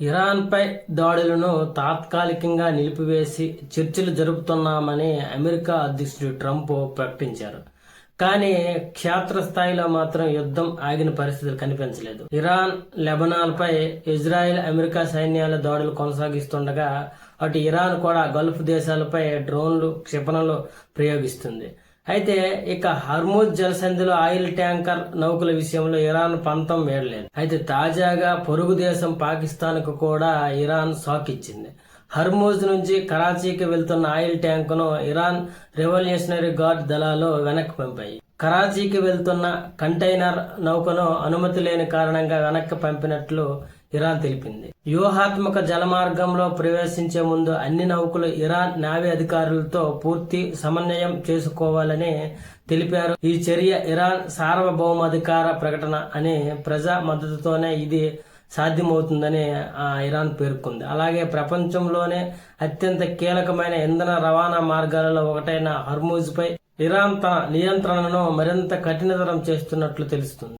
ఇరాన్పై దాడులను తాత్కాలికంగా నిలిపివేసి చర్చలు జరుపుతున్నామని అమెరికా అధ్యక్షుడు ట్రంప్ ప్రకటించారు. కానీ క్షేత్రస్థాయిలో మాత్రం యుద్ధం ఆగిన పరిస్థితులు కనిపించలేదు. ఇరాన్, లెబనాన్పై ఇజ్రాయెల్, అమెరికా సైన్యాల దాడులు కొనసాగిస్తుండగా అటు ఇరాన్ కూడా గల్ఫ్ దేశాలపై డ్రోన్లు, క్షిపణులు ప్రయోగిస్తుంది. అయితే ఇక హర్ముజ్ జలసంధిలో ఆయిల్ ట్యాంకర్ నౌకల విషయంలో ఇరాన్ పంతం వేయలేదు. అయితే తాజాగా పొరుగు దేశం పాకిస్తాన్ కు కూడా ఇరాన్ షాక్ ఇచ్చింది. హర్ముజ్ నుంచి కరాచీకి వెళ్తున్న ఆయిల్ ట్యాంకును ఇరాన్ రెవల్యూషనరీ గార్డ్ దళాలు వెనక్కి పంపాయి. కరాచీకి వెళ్తున్న కంటైనర్ నౌకను అనుమతి లేని కారణంగా వెనక్కి పంపినట్లు ఇరాన్ తెలిపింది. వ్యూహాత్మక జలమార్గంలో ప్రవేశించే ముందు అన్ని నౌకలు ఇరాన్ నావీ అధికారులతో పూర్తి సమన్వయం చేసుకోవాలని తెలిపారు. ఈ చర్య ఇరాన్ సార్వభౌమాధికార ప్రకటన అనే ప్రజా మద్దతుతోనే ఇది సాధ్యమవుతుందని ఇరాన్ పేర్కొంది. అలాగే ప్రపంచంలోనే అత్యంత కీలకమైన ఇంధన రవాణా మార్గాలలో ఒకటైన హర్ముజ్ పై ఇరాన్ తన నియంత్రణను మరింత కఠినతరం చేస్తున్నట్లు తెలుస్తుంది.